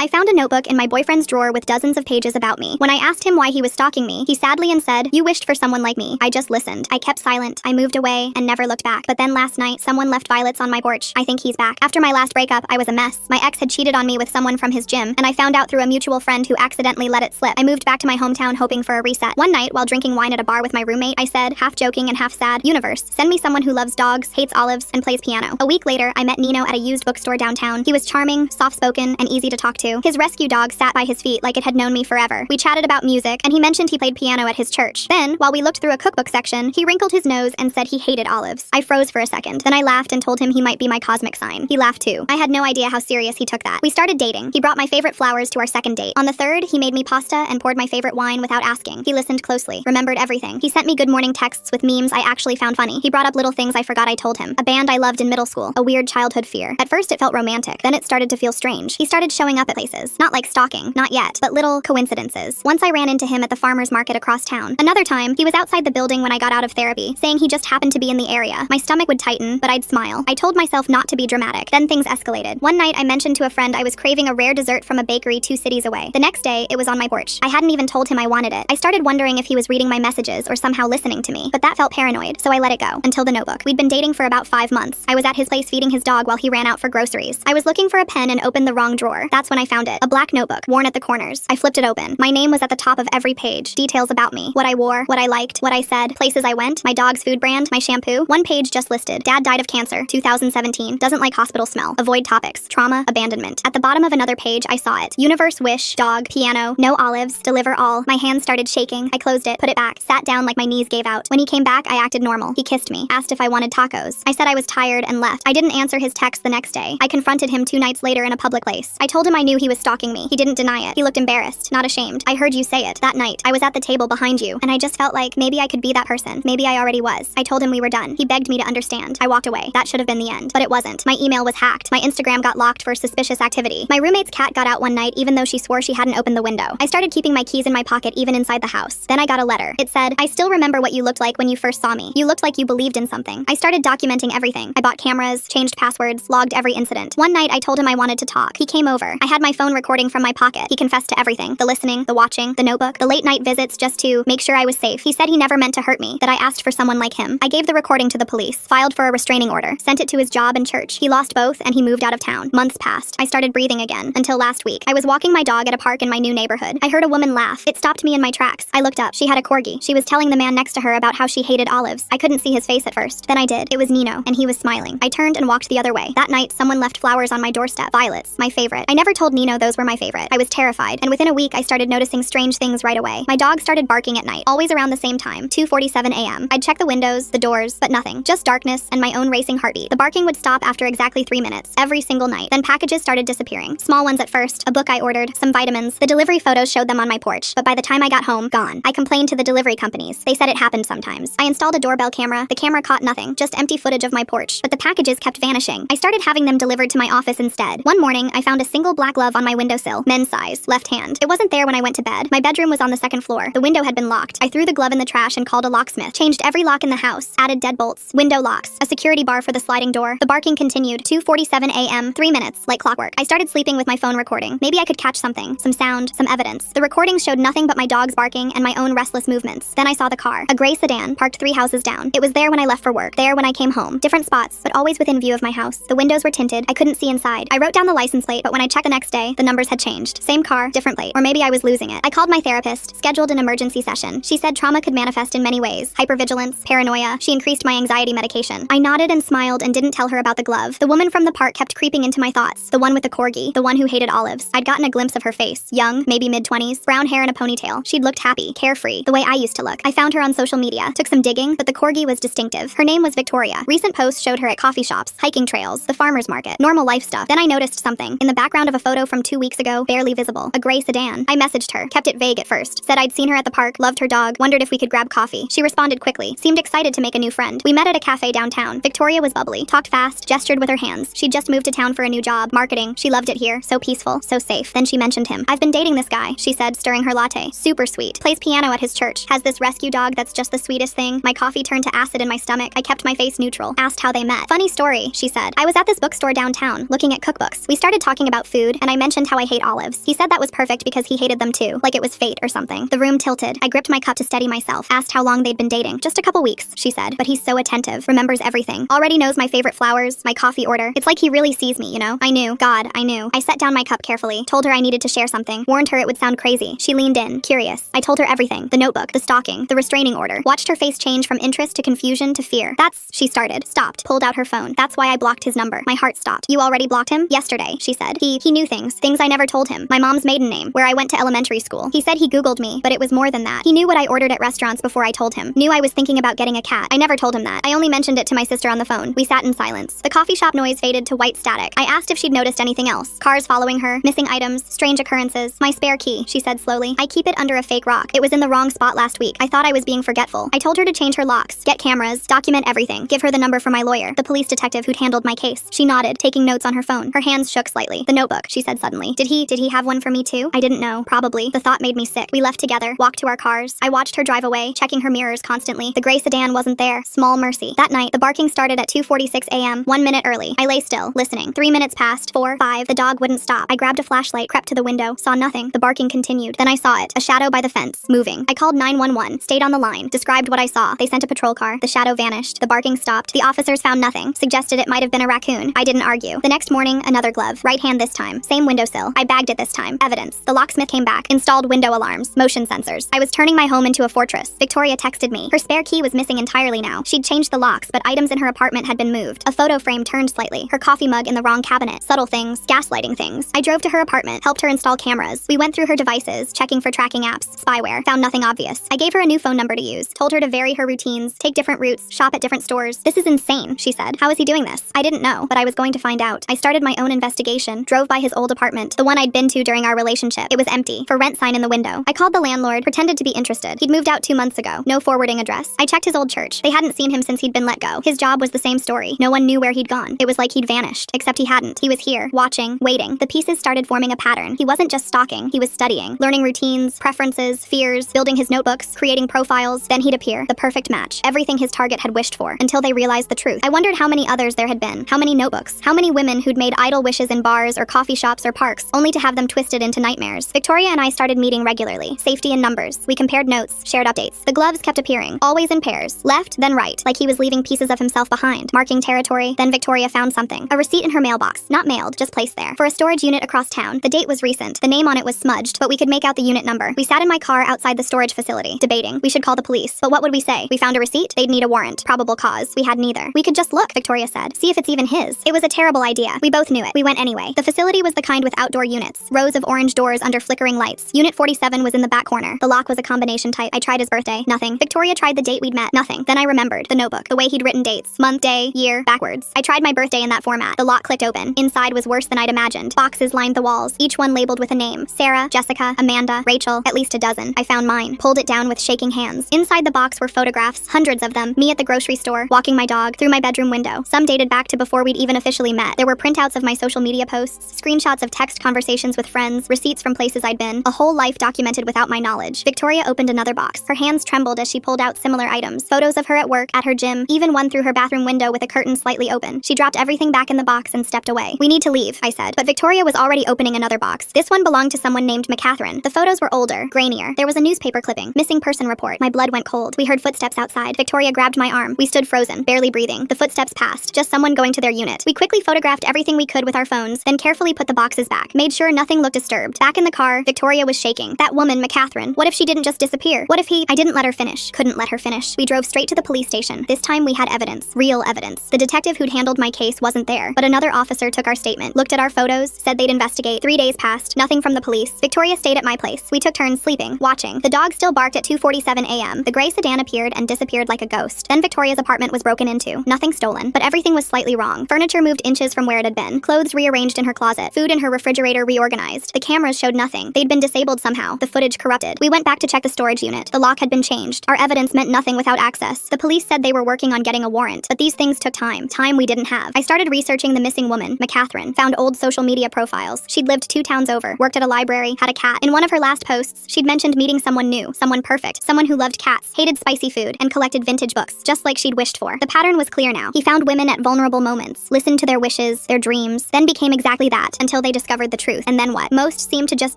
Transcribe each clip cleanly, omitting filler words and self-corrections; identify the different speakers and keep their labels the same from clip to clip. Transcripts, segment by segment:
Speaker 1: I found a notebook in my boyfriend's drawer with dozens of pages about me. When I asked him why he was stalking me, he sadly said, "You wished for someone like me." I just listened. I kept silent. I moved away and never looked back. But then last night, someone left violets on my porch. I think he's back. After my last breakup, I was a mess. My ex had cheated on me with someone from his gym, and I found out through a mutual friend who accidentally let it slip. I moved back to my hometown hoping for a reset. One night, while drinking wine at a bar with my roommate, I said, half joking and half sad, "Universe, send me someone who loves dogs, hates olives, and plays piano." A week later, I met Nino at a used bookstore downtown. He was charming, soft-spoken, and easy to talk to. His rescue dog sat by his feet like it had known me forever. We chatted about music, and he mentioned he played piano at his church. Then, while we looked through a cookbook section, he wrinkled his nose and said he hated olives. I froze for a second. Then I laughed and told him he might be my cosmic sign. He laughed too. I had no idea how serious he took that. We started dating. He brought my favorite flowers to our second date. On the third, he made me pasta and poured my favorite wine without asking. He listened closely, remembered everything. He sent me good morning texts with memes I actually found funny. He brought up little things I forgot I told him. A band I loved in middle school. A weird childhood fear. At first it felt romantic. Then it started to feel strange. He started showing up at places. Not like stalking. Not yet. But little coincidences. Once I ran into him at the farmer's market across town. Another time, he was outside the building when I got out of therapy, saying he just happened to be in the area. My stomach would tighten, but I'd smile. I told myself not to be dramatic. Then things escalated. One night I mentioned to a friend I was craving a rare dessert from a bakery 2 cities away. The next day, it was on my porch. I hadn't even told him I wanted it. I started wondering if he was reading my messages or somehow listening to me, but that felt paranoid, so I let it go. Until the notebook. We'd been dating for about 5 months. I was at his place feeding his dog while he ran out for groceries. I was looking for a pen and opened the wrong drawer. That's when I found it. A black notebook, worn at the corners. I flipped it open. My name was at the top of every page. Details about me. What I wore, what I liked, what I said, places I went, my dog's food brand, my shampoo. One page just listed. Dad died of cancer, 2017. Doesn't like hospital smell. Avoid topics. Trauma, abandonment. At the bottom of another page, I saw it. Universe, wish, dog, piano, no olives, deliver all. My hands started shaking. I closed it, put it back, sat down like my knees gave out. When he came back, I acted normal. He kissed me, asked if I wanted tacos. I said I was tired and left. I didn't answer his text the next day. I confronted him 2 nights later in a public place. I told him I knew he was stalking me. He didn't deny it. He looked embarrassed, not ashamed. I heard you say it. That night, I was at the table behind you, and I just felt like maybe I could be that person. Maybe I already was. I told him we were done. He begged me to understand. I walked away. That should have been the end. But it wasn't. My email was hacked. My Instagram got locked for suspicious activity. My roommate's cat got out one night even though she swore she hadn't opened the window. I started keeping my keys in my pocket even inside the house. Then I got a letter. It said, "I still remember what you looked like when you first saw me. You looked like you believed in something." I started documenting everything. I bought cameras, changed passwords, logged every incident. One night I told him I wanted to talk. He came over. I had my phone recording from my pocket. He confessed to everything. The listening, the watching, the notebook, the late night visits just to make sure I was safe. He said he never meant to hurt me, that I asked for someone like him. I gave the recording to the police, filed for a restraining order, sent it to his job and church. He lost both and he moved out of town. Months passed. I started breathing again, until last week. I was walking my dog at a park in my new neighborhood. I heard a woman laugh. It stopped me in my tracks. I looked up. She had a corgi. She was telling the man next to her about how she hated olives. I couldn't see his face at first. Then I did. It was Nino, and he was smiling. I turned and walked the other way. That night, someone left flowers on my doorstep. Violets, my favorite. I never told Nino those were my favorite. I was terrified, and within a week, I started noticing strange things right away. My dog started barking at night, always around the same time, 2:47 a.m. I'd check the windows, the doors, but nothing. Just darkness and my own racing heartbeat. The barking would stop after exactly 3 minutes, every single night. Then packages started disappearing. Small ones at first, a book I ordered, some vitamins. The delivery photos showed them on my porch, but by the time I got home, gone. I complained to the delivery companies. They said it happened sometimes. I installed a doorbell camera. The camera caught nothing, just empty footage of my porch, but the packages kept vanishing. I started having them delivered to my office instead. One morning, I found a single black glove on my windowsill, men's size, left hand. It wasn't there when I went to bed. My bedroom was on the second floor. The window had been locked. I threw the glove in the trash and called a locksmith. Changed every lock in the house, added deadbolts, window locks, a security bar for the sliding door. The barking continued, 2:47 a.m., 3 minutes, like clockwork. I started sleeping with my phone recording. Maybe I could catch something, some sound, some evidence. The recordings showed nothing but my dog's barking and my own restless movements. Then I saw the car, a gray sedan, parked 3 houses down. It was there when I left for work, there when I came home. Different spots, but always within view of my house. The windows were tinted. I couldn't see inside. I wrote down the license plate, but when I checked the next day, the numbers had changed. Same car, different plate. Or maybe I was losing it. I called my therapist, scheduled an emergency session. She said trauma could manifest in many ways. Hypervigilance, paranoia. She increased my anxiety medication. I nodded and smiled and didn't tell her about the glove. The woman from the park kept creeping into my thoughts. The one with the corgi. The one who hated olives. I'd gotten a glimpse of her face. Young, maybe mid-20s. Brown hair and a ponytail. She'd looked happy, carefree, the way I used to look. I found her on social media. Took some digging, but the corgi was distinctive. Her name was Victoria. Recent posts showed her at coffee shops, hiking trails, the farmer's market. Normal life stuff. Then I noticed something. In the background of a photo from 2 weeks ago, barely visible. A gray sedan. I messaged her. Kept it vague at first. Said I'd seen her at the park, loved her dog, wondered if we could grab coffee. She responded quickly. Seemed excited to make a new friend. We met at a cafe downtown. Victoria was bubbly. Talked fast, gestured with her hands. She'd just moved to town for a new job. Marketing. She loved it here. So peaceful. So safe. Then she mentioned him. "I've been dating this guy," she said, stirring her latte. "Super sweet. Plays piano at his church. Has this rescue dog that's just the sweetest thing." My coffee turned to acid in my stomach. I kept my face neutral. Asked how they met. "Funny story," she said. "I was at this bookstore downtown, looking at cookbooks. We started talking about food, and when I mentioned how I hate olives. He said that was perfect because he hated them too, like it was fate or something. The room tilted. I gripped my cup to steady myself, asked how long they'd been dating. Just a couple weeks, she said, but he's so attentive, remembers everything, already knows my favorite flowers, my coffee order. It's like he really sees me, you know? I knew. God, I knew. I set down my cup carefully, told her I needed to share something, warned her it would sound crazy. She leaned in, curious. I told her everything, the notebook, the stalking, the restraining order, watched her face change from interest to confusion to fear. She started, stopped, pulled out her phone. That's why I blocked his number. My heart stopped. You already blocked him? Yesterday, she said. He knew things I never told him. My mom's maiden name, where I went to elementary school. He said he Googled me, but it was more than that. He knew what I ordered at restaurants before I told him. Knew I was thinking about getting a cat. I never told him that. I only mentioned it to my sister on the phone. We sat in silence. The coffee shop noise faded to white static. I asked if she'd noticed anything else. Cars following her, missing items, strange occurrences. My spare key, she said slowly. I keep it under a fake rock. It was in the wrong spot last week. I thought I was being forgetful. I told her to change her locks, get cameras, document everything, give her the number for my lawyer, the police detective who'd handled my case. She nodded, taking notes on her phone. Her hands shook slightly. The notebook, she said suddenly. Did he have one for me too? I didn't know. Probably. The thought made me sick. We left together, walked to our cars. I watched her drive away, checking her mirrors constantly. The gray sedan wasn't there. Small mercy. That night, the barking started at 2:46 a.m., 1 minute early. I lay still, listening. 3 minutes passed, 4, 5. The dog wouldn't stop. I grabbed a flashlight, crept to the window, saw nothing. The barking continued. Then I saw it. A shadow by the fence, moving. I called 911, stayed on the line, described what I saw. They sent a patrol car. The shadow vanished. The barking stopped. The officers found nothing. Suggested it might have been a raccoon. I didn't argue. The next morning, another glove. Right hand this time. Same windowsill. I bagged it this time. Evidence. The locksmith came back. Installed window alarms. Motion sensors. I was turning my home into a fortress. Victoria texted me. Her spare key was missing entirely now. She'd changed the locks, but items in her apartment had been moved. A photo frame turned slightly. Her coffee mug in the wrong cabinet. Subtle things. Gaslighting things. I drove to her apartment. Helped her install cameras. We went through her devices, checking for tracking apps. Spyware. Found nothing obvious. I gave her a new phone number to use. Told her to vary her routines. Take different routes. Shop at different stores. This is insane, she said. How is he doing this? I didn't know, but I was going to find out. I started my own investigation. Drove by his old apartment. The one I'd been to during our relationship. It was empty. For rent sign in the window. I called the landlord. Pretended to be interested. He'd moved out 2 months ago. No forwarding address. I checked his old church. They hadn't seen him since he'd been let go. His job was the same story. No one knew where he'd gone. It was like he'd vanished. Except he hadn't. He was here, watching, waiting. The pieces started forming a pattern. He wasn't just stalking. He was studying. Learning routines, preferences, fears, building his notebooks, creating profiles. Then he'd appear. The perfect match. Everything his target had wished for. Until they realized the truth. I wondered how many others there had been. How many notebooks. How many women who'd made idle wishes in bars or coffee shops or parks, only to have them twisted into nightmares. Victoria and I started meeting regularly. Safety in numbers. We compared notes, shared updates. The gloves kept appearing. Always in pairs. Left, then right. Like he was leaving pieces of himself behind. Marking territory. Then Victoria found something. A receipt in her mailbox. Not mailed, just placed there. For a storage unit across town. The date was recent. The name on it was smudged, but we could make out the unit number. We sat in my car outside the storage facility, debating. We should call the police. But what would we say? We found a receipt? They'd need a warrant. Probable cause. We had neither. We could just look, Victoria said. See if it's even his. It was a terrible idea. We both knew it. We went anyway. The facility was the kind with outdoor units. Rows of orange doors under flickering lights. Unit 47 was in the back corner. The lock was a combination type. I tried his birthday. Nothing. Victoria tried the date we'd met. Nothing. Then I remembered. The notebook. The way he'd written dates. Month, day, year, backwards. I tried my birthday in that format. The lock clicked open. Inside was worse than I'd imagined. Boxes lined the walls, each one labeled with a name. Sarah, Jessica, Amanda, Rachel, at least a dozen. I found mine. Pulled it down with shaking hands. Inside the box were photographs, hundreds of them. Me at the grocery store, walking my dog, through my bedroom window. Some dated back to before we'd even officially met. There were printouts of my social media posts, screenshots of text conversations with friends, receipts from places I'd been. A whole life documented without my knowledge. Victoria opened another box. Her hands trembled as she pulled out similar items. Photos of her at work, at her gym, even one through her bathroom window with a curtain slightly open. She dropped everything back in the box and stepped away. We need to leave, I said. But Victoria was already opening another box. This one belonged to someone named McCatherine. The photos were older, grainier. There was a newspaper clipping. Missing person report. My blood went cold. We heard footsteps outside. Victoria grabbed my arm. We stood frozen, barely breathing. The footsteps passed. Just someone going to their unit. We quickly photographed everything we could with our phones, then carefully put the boxes back. Made sure nothing looked disturbed. Back in the car, Victoria was shaking. That woman, McCatherine. What if she didn't just disappear? What if he... I didn't let her finish. Couldn't let her finish. We drove straight to the police station. This time we had evidence. Real evidence. The detective who'd handled my case wasn't there, but another officer took our statement, looked at our photos, said they'd investigate. 3 days passed. Nothing from the police. Victoria stayed at my place. We took turns sleeping, watching. The dog still barked at 2:47 a.m. The gray sedan appeared and disappeared like a ghost. Then Victoria's apartment was broken into. Nothing stolen, but everything was slightly wrong. Furniture moved inches from where it had been. Clothes rearranged in her closet. Food in her refrigerator reorganized. The cameras showed nothing. They'd been disabled somehow. The footage corrupted. We went back to check the storage unit. The lock had been changed. Our evidence meant nothing without access. The police said they were working on getting a warrant, but these things took time. Time we didn't have. I started researching the missing woman, McCatherine. Found old social media profiles. She'd lived 2 towns over, worked at a library, had a cat. In one of her last posts, she'd mentioned meeting someone new, someone perfect, someone who loved cats, hated spicy food, and collected vintage books, just like she'd wished for. The pattern was clear now. He found women at vulnerable moments, listened to their wishes, their dreams, then became exactly that, until until they discovered the truth. And then what? Most seemed to just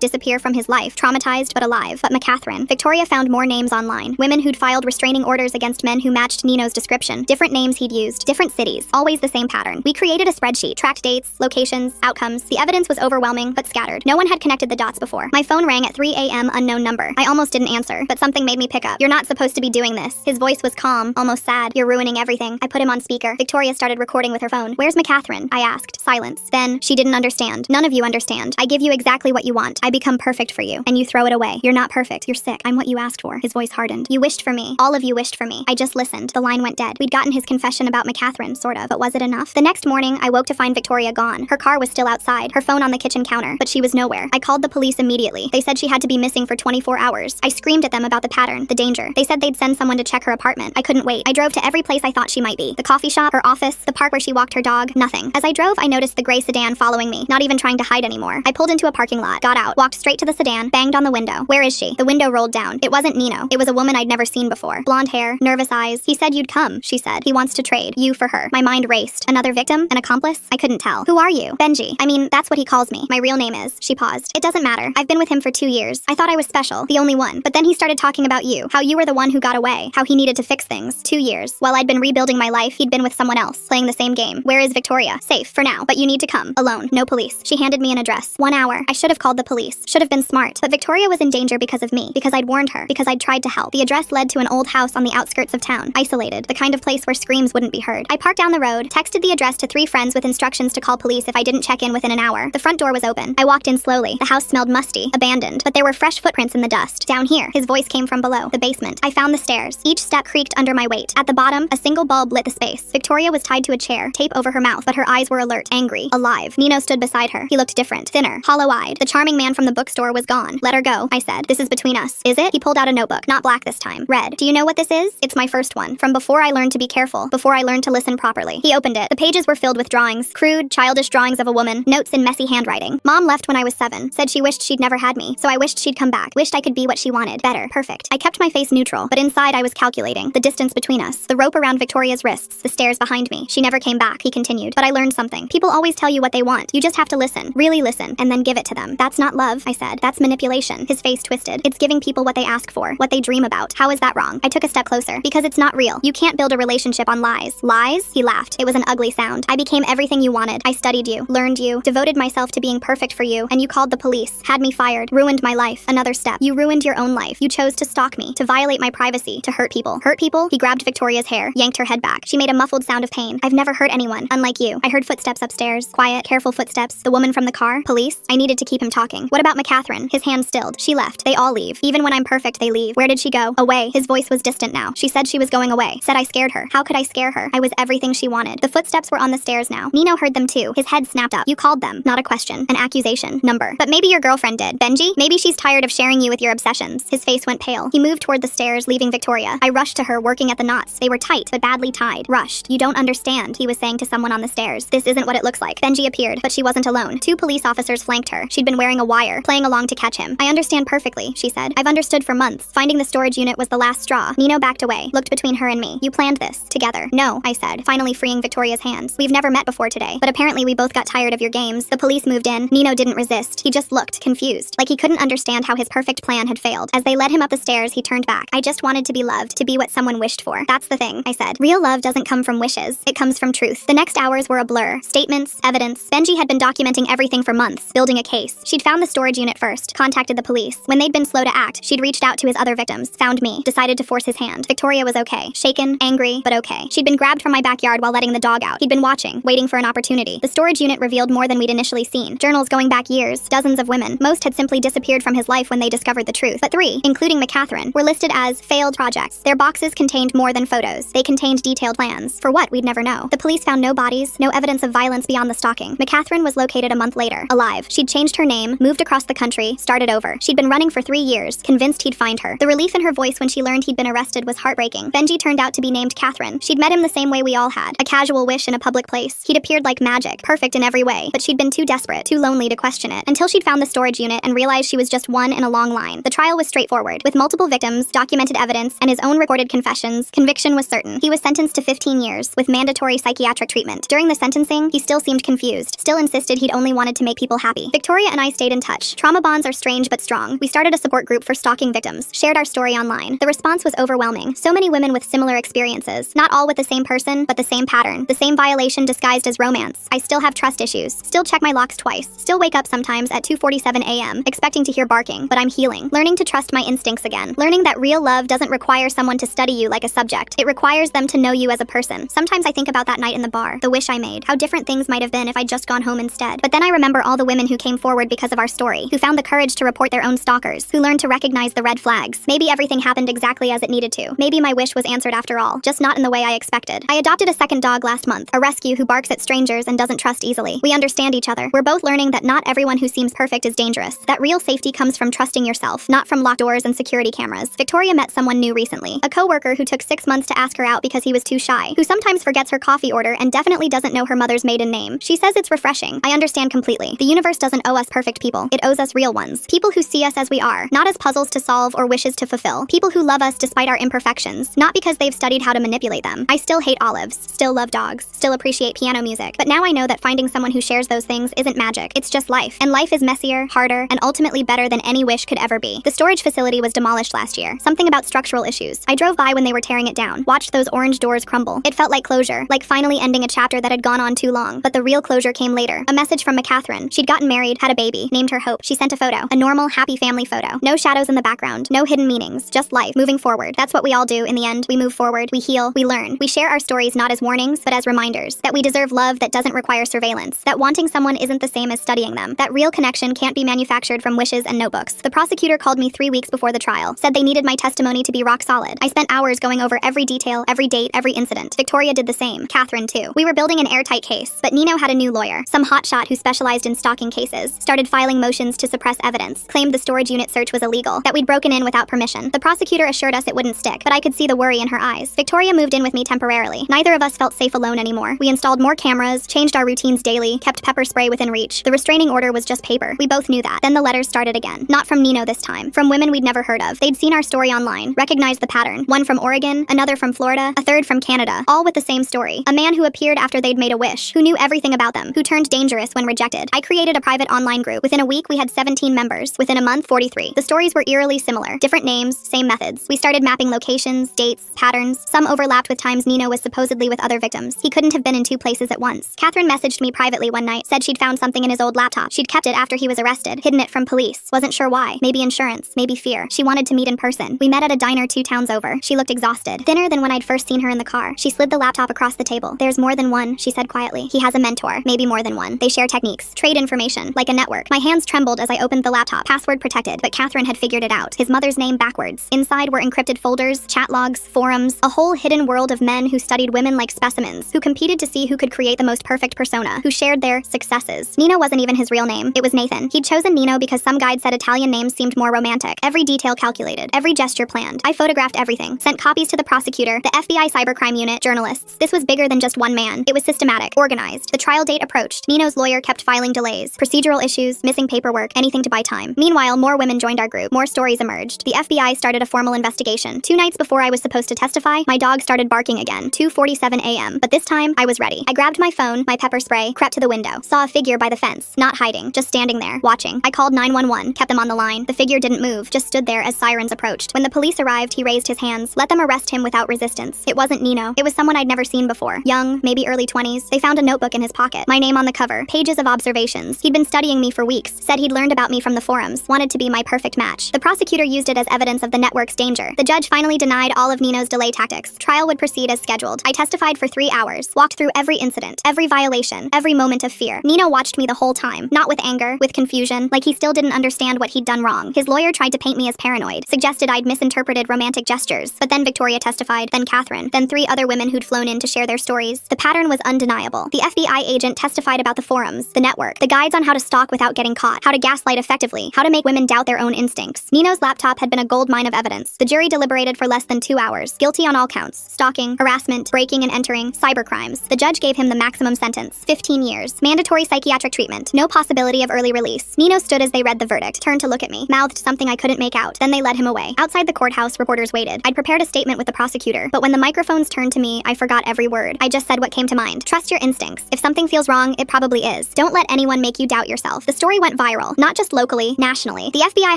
Speaker 1: disappear from his life, traumatized but alive. But McCatherine. Victoria found more names online. Women who'd filed restraining orders against men who matched Nino's description. Different names he'd used. Different cities. Always the same pattern. We created a spreadsheet. Tracked dates, locations, outcomes. The evidence was overwhelming, but scattered. No one had connected the dots before. My phone rang at 3 a.m. unknown number. I almost didn't answer, but something made me pick up. You're not supposed to be doing this. His voice was calm, almost sad. You're ruining everything. I put him on speaker. Victoria started recording with her phone. Where's McCatherine? I asked. Silence. Then, she didn't understand. None of you understand. I give you exactly what you want. I become perfect for you, and you throw it away. You're not perfect. You're sick. I'm what you asked for. His voice hardened. You wished for me. All of you wished for me. I just listened. The line went dead. We'd gotten his confession about McCatherine, sort of, but was it enough? The next morning, I woke to find Victoria gone. Her car was still outside, her phone on the kitchen counter, but she was nowhere. I called the police immediately. They said she had to be missing for 24 hours. I screamed at them about the pattern, the danger. They said they'd send someone to check her apartment. I couldn't wait. I drove to every place I thought she might be. The coffee shop, her office, the park where she walked her dog, nothing. As I drove, I noticed the gray sedan following me, not even trying to hide anymore. I pulled into a parking lot, got out, walked straight to the sedan, banged on the window. Where is she? The window rolled down. It wasn't Nino. It was a woman I'd never seen before. Blonde hair, nervous eyes. He said you'd come, she said. He wants to trade you for her. My mind raced. Another victim? An accomplice? I couldn't tell. Who are you? Benji. I mean, that's what he calls me. My real name is. She paused. It doesn't matter. I've been with him for 2 years. I thought I was special, the only one. But then he started talking about you, how you were the one who got away, how he needed to fix things. 2 years. While I'd been rebuilding my life, he'd been with someone else, playing the same game. Where is Victoria? Safe, for now, but you need to come. Alone. No police. She handed me an address. 1 hour. I should have called the police. Should have been smart. But Victoria was in danger because of me, because I'd warned her, because I'd tried to help. The address led to an old house on the outskirts of town, isolated, the kind of place where screams wouldn't be heard. I parked down the road, texted the address to 3 friends with instructions to call police if I didn't check in within an hour. The front door was open. I walked in slowly. The house smelled musty, abandoned, but there were fresh footprints in the dust. Down here, his voice came from below, the basement. I found the stairs. Each step creaked under my weight. At the bottom, a single bulb lit the space. Victoria was tied to a chair, tape over her mouth, but her eyes were alert, angry, alive. Nino stood beside her. He looked different, thinner, hollow-eyed. The charming man from the bookstore was gone. Let her go, I said. This is between us. Is it? He pulled out a notebook. Not black this time. Red. Do you know what this is? It's my first one. From before I learned to be careful, before I learned to listen properly. He opened it. The pages were filled with drawings, crude, childish drawings of a woman, notes in messy handwriting. Mom left when I was 7, said she wished she'd never had me, so I wished she'd come back, wished I could be what she wanted, better, perfect. I kept my face neutral, but inside I was calculating, the distance between us, the rope around Victoria's wrists, the stairs behind me. She never came back, he continued. But I learned something. People always tell you what they want. You just have to listen, really listen, and then give it to them. That's not love, I said. That's manipulation. His face twisted. It's giving people what they ask for, what they dream about. How is that wrong? I took a step closer. Because it's not real. You can't build a relationship on lies. Lies? He laughed. It was an ugly sound. I became everything you wanted. I studied you, learned you, devoted myself to being perfect for you, and you called the police, had me fired, ruined my life. Another step. You ruined your own life. You chose to stalk me, to violate my privacy, to hurt people. Hurt people? He grabbed Victoria's hair, yanked her head back. She made a muffled sound of pain. I've never hurt anyone, unlike you. I heard footsteps upstairs. Quiet, careful footsteps. The woman from the car? Police? I needed to keep him talking. What about McCatherine? His hand stilled. She left. They all leave. Even when I'm perfect, they leave. Where did she go? Away. His voice was distant now. She said she was going away. Said I scared her. How could I scare her? I was everything she wanted. The footsteps were on the stairs now. Nino heard them too. His head snapped up. You called them. Not a question. An accusation. Number. But maybe your girlfriend did. Benji? Maybe she's tired of sharing you with your obsessions. His face went pale. He moved toward the stairs, leaving Victoria. I rushed to her, working at the knots. They were tight, but badly tied. Rushed. You don't understand, he was saying to someone on the stairs. This isn't what it looks like. Benji appeared, but she wasn't alone. 2 police officers flanked her. She'd been wearing a wire, playing along to catch him. I understand perfectly, she said. I've understood for months. Finding the storage unit was the last straw. Nino backed away, looked between her and me. You planned this, together. No, I said, finally freeing Victoria's hands. We've never met before today, but apparently we both got tired of your games. The police moved in. Nino didn't resist. He just looked, confused, like he couldn't understand how his perfect plan had failed. As they led him up the stairs, he turned back. I just wanted to be loved, to be what someone wished for. That's the thing, I said. Real love doesn't come from wishes. It comes from truth. The next hours were a blur. Statements, evidence. Benji had been documenting everything for months, building a case. She'd found the storage unit first, contacted the police. When they'd been slow to act, she'd reached out to his other victims, found me, decided to force his hand. Victoria was okay. Shaken, angry, but okay. She'd been grabbed from my backyard while letting the dog out. He'd been watching, waiting for an opportunity. The storage unit revealed more than we'd initially seen. Journals going back years, dozens of women. Most had simply disappeared from his life when they discovered the truth. But 3, including McCatherine, were listed as failed projects. Their boxes contained more than photos. They contained detailed plans. For what, we'd never know. The police found no bodies, no evidence of violence beyond the stalking. McCatherine was located a month later, alive. She'd changed her name, moved across the country, started over. She'd been running for 3 years, convinced he'd find her. The relief in her voice when she learned he'd been arrested was heartbreaking. Benji turned out to be named Catherine. She'd met him the same way we all had. A casual wish in a public place. He'd appeared like magic, perfect in every way, but she'd been too desperate, too lonely to question it, until she'd found the storage unit and realized she was just one in a long line. The trial was straightforward. With multiple victims, documented evidence, and his own recorded confessions, conviction was certain. He was sentenced to 15 years, with mandatory psychiatric treatment. During the sentencing, he still seemed confused, still insisted he'd only wanted to make people happy. Victoria and I stayed in touch. Trauma bonds are strange but strong. We started a support group for stalking victims, shared our story online. The response was overwhelming. So many women with similar experiences. Not all with the same person, but the same pattern. The same violation disguised as romance. I still have trust issues. Still check my locks twice. Still wake up sometimes at 2:47 a.m. expecting to hear barking, but I'm healing. Learning to trust my instincts again. Learning that real love doesn't require someone to study you like a subject. It requires them to know you as a person. Sometimes I think about that night in the bar, the wish I made, how different things might have been if I'd just gone home instead. But then I remember all the women who came forward because of our story, who found the courage to report their own stalkers, who learned to recognize the red flags. Maybe everything happened exactly as it needed to. Maybe my wish was answered after all, just not in the way I expected. I adopted a second dog last month, a rescue who barks at strangers and doesn't trust easily. We understand each other. We're both learning that not everyone who seems perfect is dangerous. That real safety comes from trusting yourself, not from locked doors and security cameras. Victoria met someone new recently, a coworker who took 6 months to ask her out because he was too shy, who sometimes forgets her coffee order and definitely doesn't know her mother's maiden name. She says it's refreshing. I understand completely. The universe doesn't owe us perfect people. It owes us real ones. People who see us as we are, not as puzzles to solve or wishes to fulfill. People who love us despite our imperfections, not because they've studied how to manipulate them. I still hate olives, still love dogs, still appreciate piano music, but now I know that finding someone who shares those things isn't magic. It's just life. And life is messier, harder, and ultimately better than any wish could ever be. The storage facility was demolished last year. Something about structural issues. I drove by when they were tearing it down, watched those orange doors crumble. It felt like closure, like finally ending a chapter that had gone on too long. But the real closure came later. A message from McCatherine. She'd gotten married, had a baby, named her Hope. She sent a photo. A normal, happy family photo. No shadows in the background. No hidden meanings. Just life. Moving forward. That's what we all do in the end. We move forward. We heal. We learn. We share our stories not as warnings, but as reminders. That we deserve love that doesn't require surveillance. That wanting someone isn't the same as studying them. That real connection can't be manufactured from wishes and notebooks. The prosecutor called me 3 weeks before the trial. Said they needed my testimony to be rock solid. I spent hours going over every detail, every date, every incident. Victoria did the same. Catherine too. We were building an airtight case, but Nino had a new lawyer. Some hotshot who specialized in stalking cases. Started filing motions to suppress evidence. Claimed the storage unit search was illegal. That we'd broken in without permission. The prosecutor assured us it wouldn't stick, but I could see the worry in her eyes. Victoria moved in with me temporarily. Neither of us felt safe alone anymore. We installed more cameras, changed our routines daily, kept pepper spray within reach. The restraining order was just paper. We both knew that. Then the letters started again. Not from Nino this time. From women we'd never heard of. They'd seen our story online, recognized the pattern. One from Oregon, another from Florida, a third from Canada, all with the same story. A man who appeared after they'd made a wish, who knew everything about them, who turned dangerous when rejected. I created a private online group. Within a week, we had 17 members. Within a month, 43. The stories were eerily similar. Different names, same methods. We started mapping locations, dates, patterns. Some overlapped with times Nino was supposedly with other victims. He couldn't have been in 2 places at once. Catherine messaged me privately one night, said she'd found something in his old laptop. She'd kept it after he was arrested, hidden it from police. Wasn't sure why. Maybe insurance, maybe fear. She wanted to meet in person. We met at a diner 2 towns over. She looked exhausted, thinner than when I'd first seen her in the car. She slid the laptop across the table. There's more than one, she said quietly. He has a mentor, maybe more than one. They share techniques, trade information, like a network. My hands trembled as I opened the laptop, password protected, but Catherine had figured it out. His mother's name backwards. Inside were encrypted folders, chat logs, forums, a whole hidden world of men who studied women like specimens, who competed to see who could create the most perfect persona, who shared their successes. Nino wasn't even his real name. It was Nathan. He'd chosen Nino because some guide said Italian names seemed more romantic. Every detail calculated, every gesture planned. I photographed everything, sent copies to the prosecutor, the FBI cybercrime unit, journalists. This was bigger than just one man. It was systematic, organized. The trial date approached. Nino's lawyer kept filing delays, procedural issues, missing paperwork, anything to buy time. Meanwhile, more women joined our group. More stories emerged. The FBI started a formal investigation. 2 nights before I was supposed to testify, my dog started barking again, 2:47 a.m. But this time, I was ready. I grabbed my phone, my pepper spray, crept to the window. Saw a figure by the fence, not hiding, just standing there, watching. I called 911, kept them on the line. The figure didn't move, just stood there as sirens approached. When the police arrived, he raised his hands, let them arrest him without resistance. It wasn't Nino. It was someone I'd never seen before. Young, maybe early 20s. They found a notebook in his pocket. My name on the cover. Pages of observations. He'd been studying me for weeks. Said he'd learned about me from the forums. Wanted to be my perfect match. The prosecutor used it as evidence of the network's danger. The judge finally denied all of Nino's delay tactics. Trial would proceed as scheduled. I testified for 3 hours. Walked through every incident, every violation, every moment of fear. Nino watched me the whole time. Not with anger, with confusion, like he still didn't understand what he'd done wrong. His lawyer tried to paint me as paranoid. Suggested I'd misinterpreted romantic gestures. But then Victoria testified, then Catherine, then 3 other women who'd flown in to share their stories. The pattern was undeniable. The FBI agent testified about the forums, the network, the guides on how to stalk without getting caught, how to gaslight effectively, how to make women doubt their own instincts. Nino's laptop had been a gold mine of evidence. The jury deliberated for less than 2 hours. Guilty on all counts. Stalking, harassment, breaking and entering, cybercrimes. The judge gave him the maximum sentence, 15 years. Mandatory psychiatric treatment. No possibility of early release. Nino stood as they read the verdict, turned to look at me, mouthed something I couldn't make out. Then they led him away. Outside the courthouse, reporters waited. I'd prepared a statement with the prosecutor, but when the microphones turned to me, I forgot every word. I just said what came to mind. Trust your instincts. If something feels wrong, it probably is. is. Don't let anyone make you doubt yourself. The story went viral, not just locally, nationally. The FBI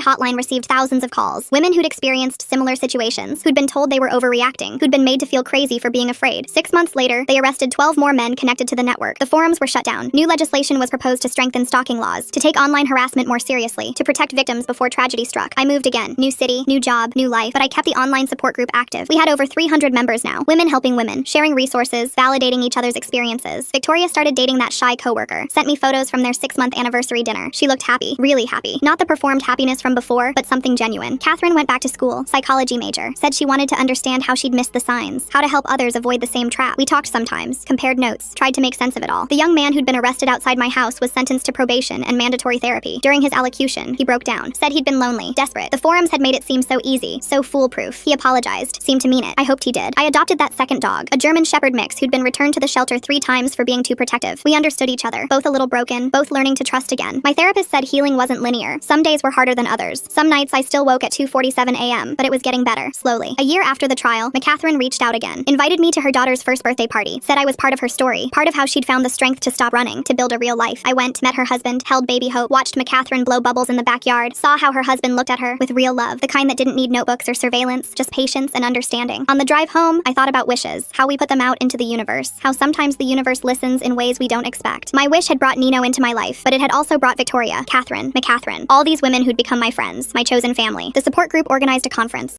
Speaker 1: hotline received thousands of calls. Women who'd experienced similar situations, who'd been told they were overreacting, who'd been made to feel crazy for being afraid. 6 months later, they arrested 12 more men connected to the network. The forums were shut down. New legislation was proposed to strengthen stalking laws, to take online harassment more seriously, to protect victims before tragedy struck. I moved again. New city, new job, new life, but I kept the online support group active. We had over 300 members now. Women helping women, sharing resources, validating each other's experiences. Victoria started dating that shy coworker, sent me photos from their 6-month anniversary dinner. She looked happy, really happy. Not the performed happiness from before, but something genuine. Catherine went back to school, psychology major, said she wanted to understand how she'd missed the signs, how to help others avoid the same trap. We talked sometimes, compared notes, tried to make sense of it all. The young man who'd been arrested outside my house was sentenced to probation and mandatory therapy. During his allocution, he broke down, said he'd been lonely, desperate. The forums had made it seem so easy, so foolproof. He apologized, seemed to mean it. I hoped he did. I adopted that second dog, a German Shepherd mix who'd been returned to the shelter 3 times for being too protective. We understood each other, both a little broken, both learning to trust again. My therapist said healing wasn't linear. Some days were harder than others. Some nights I still woke at 2:47 a.m., but it was getting better, slowly. A year after the trial, McCatherine reached out again, invited me to her daughter's first birthday party, said I was part of her story, part of how she'd found the strength to stop running, to build a real life. I went, met her husband, held baby Hope, watched McCatherine blow bubbles in the backyard, saw how her husband looked at her with real love, the kind that didn't need notebooks or surveillance, just patience and understanding. On the drive home, I thought about wishes, how we put them out into the universe, how sometimes the universe listens in ways we don't expect. My wish had brought Nino into my life, but it had also brought Victoria, Catherine, McCatherine, all these women who'd become my friends, my chosen family. The support group organized a conference.